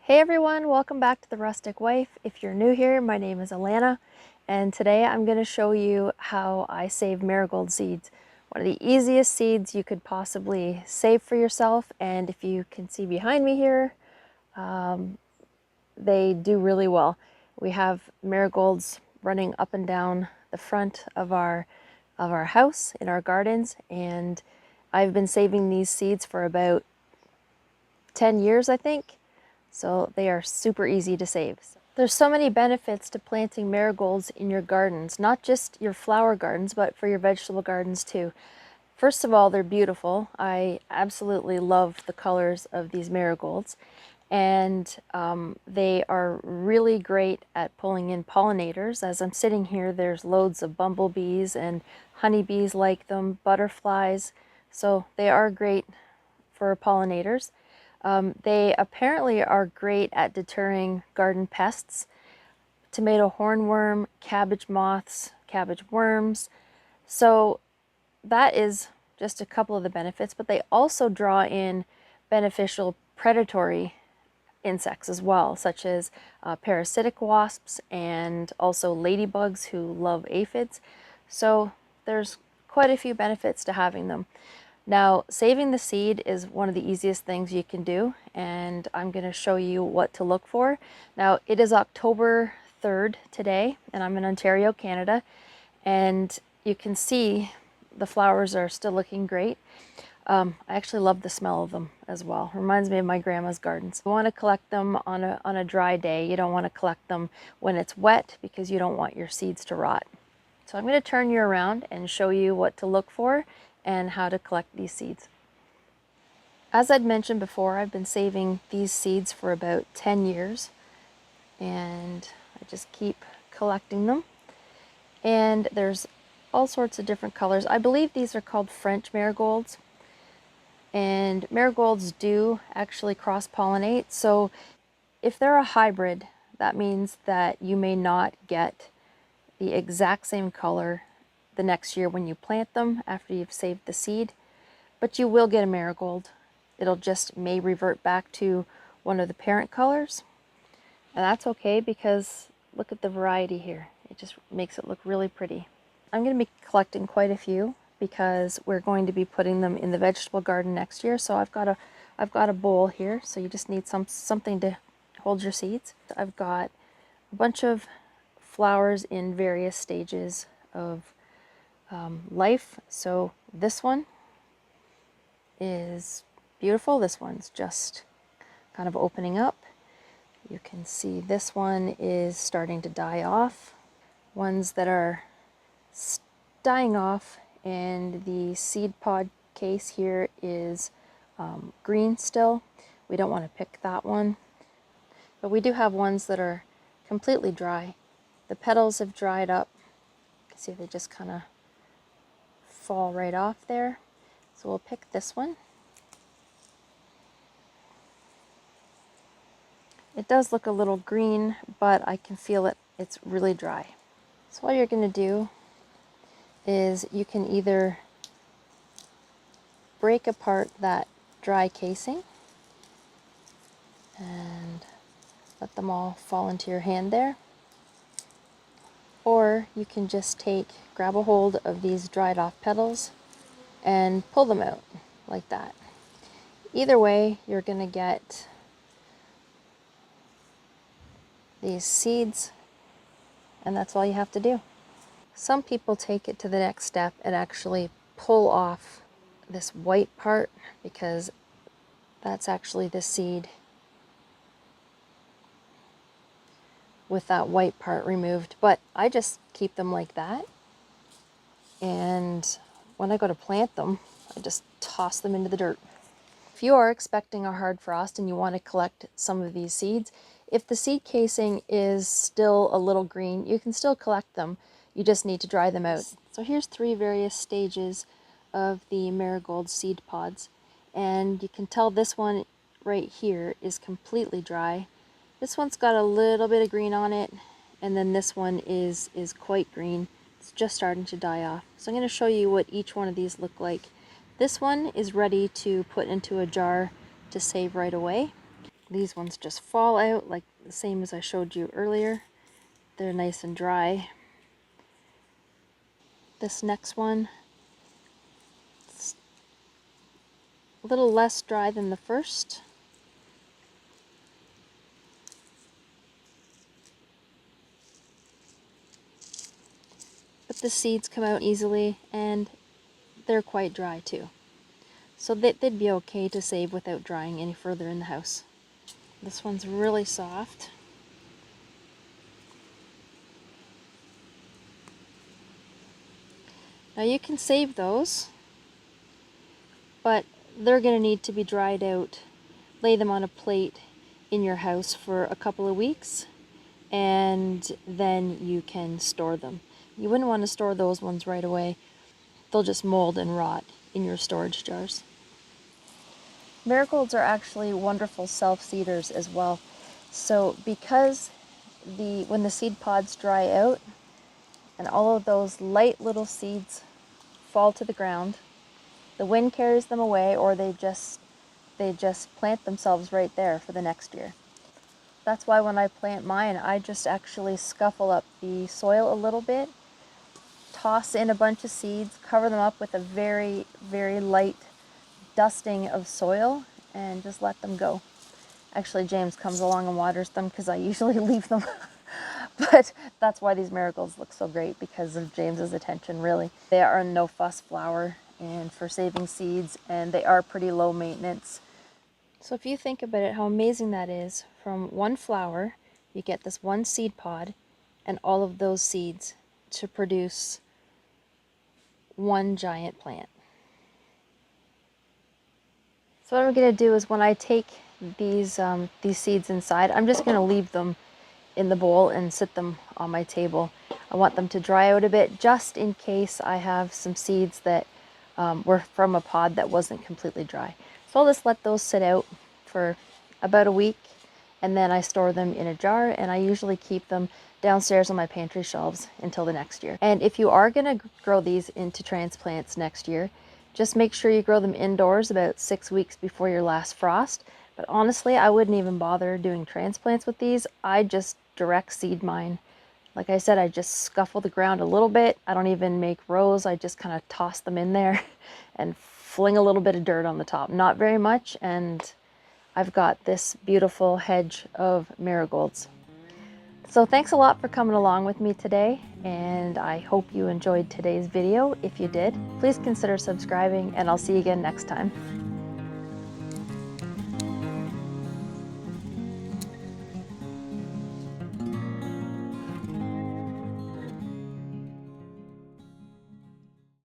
Hey everyone, welcome back to The Rustic Wife. If you're new here, my name is Alana, and today I'm going to show you how I save marigold seeds. One of the easiest seeds you could possibly save for yourself, and if you can see behind me here, they do really well. We have marigolds running up and down the front of our house in our gardens, and I've been saving these seeds for about 10 years, I think. So they are super easy to save. There's so many benefits to planting marigolds in your gardens, not just your flower gardens, but for your vegetable gardens too. First of all, they're beautiful. I absolutely love the colors of these marigolds. And they are really great at pulling in pollinators. As I'm sitting here, there's loads of bumblebees and honeybees like them, butterflies. So they are great for pollinators. They apparently are great at deterring garden pests, tomato hornworm, cabbage moths, cabbage worms. So that is just a couple of the benefits, but they also draw in beneficial predatory insects as well, such as parasitic wasps and also ladybugs who love aphids. So there's quite a few benefits to having them. Now, saving the seed is one of the easiest things you can do, and I'm going to show you what to look for. Now, it is October 3rd today, and I'm in Ontario, Canada, and you can see the flowers are still looking great. I actually love the smell of them as well. Reminds me of my grandma's gardens. You want to collect them on a dry day. You don't want to collect them when it's wet because you don't want your seeds to rot. So I'm going to turn you around and show you what to look for and how to collect these seeds. As I'd mentioned before, I've been saving these seeds for about 10 years, and I just keep collecting them. And there's all sorts of different colors. I believe these are called French marigolds, and marigolds do actually cross-pollinate. So if they're a hybrid, that means that you may not get the exact same color the next year when you plant them after you've saved the seed, but you will get a marigold. It'll just may revert back to one of the parent colors, and that's okay because look at the variety here. It just makes it look really pretty. I'm going to be collecting quite a few because we're going to be putting them in the vegetable garden next year. So I've got a bowl here, so you just need something to hold your seeds. I've got a bunch of flowers in various stages of life. So this one is beautiful. This one's just kind of opening up. You can see this one is starting to die off. Ones that are dying off, and the seed pod case here is green still. We don't want to pick that one. But we do have ones that are completely dry. The petals have dried up. You can see they just kind of fall right off there. So we'll pick this one. It does look a little green, but I can feel it. It's really dry. So what you're going to do is you can either break apart that dry casing and let them all fall into your hand there. Or you can just grab a hold of these dried off petals and pull them out like that. Either way, you're going to get these seeds, and that's all you have to do. Some people take it to the next step and actually pull off this white part because that's actually the seed with that white part removed, but I just keep them like that, and when I go to plant them, I just toss them into the dirt. If you are expecting a hard frost and you want to collect some of these seeds, if the seed casing is still a little green, you can still collect them. You just need to dry them out. So here's 3 various stages of the marigold seed pods, and you can tell this one right here is completely dry. This one's got a little bit of green on it, and then this one is quite green. It's just starting to die off. So I'm going to show you what each one of these look like. This one is ready to put into a jar to save right away. These ones just fall out like the same as I showed you earlier. They're nice and dry. This next one, it's a little less dry than the first. But the seeds come out easily and they're quite dry too. So they'd be okay to save without drying any further in the house. This one's really soft. Now you can save those, but they're going to need to be dried out. Lay them on a plate in your house for a couple of weeks, and then you can store them. You wouldn't want to store those ones right away. They'll just mold and rot in your storage jars. Marigolds are actually wonderful self-seeders as well. So because when the seed pods dry out and all of those light little seeds fall to the ground, the wind carries them away, or they just plant themselves right there for the next year. That's why when I plant mine, I just actually scuffle up the soil a little bit, toss in a bunch of seeds, cover them up with a very, very light dusting of soil, and just let them go. Actually, James comes along and waters them because I usually leave them. But that's why these marigolds look so great, because of James's attention, really. They are a no-fuss flower and for saving seeds, and they are pretty low maintenance. So if you think about it, how amazing that is. From one flower, you get this one seed pod and all of those seeds to produce one giant plant. So what I'm going to do is, when I take these seeds inside, I'm just going to leave them in the bowl and sit them on my table. I want them to dry out a bit, just in case I have some seeds that were from a pod that wasn't completely dry. So I'll just let those sit out for about a week, and then I store them in a jar, and I usually keep them downstairs on my pantry shelves until the next year. And if you are going to grow these into transplants next year, just make sure you grow them indoors about 6 weeks before your last frost. But honestly, I wouldn't even bother doing transplants with these. I just direct seed mine. Like I said, I just scuffle the ground a little bit. I don't even make rows. I just kind of toss them in there and fling a little bit of dirt on the top. Not very much, and I've got this beautiful hedge of marigolds. So thanks a lot for coming along with me today, and I hope you enjoyed today's video. If you did, please consider subscribing, and I'll see you again next time.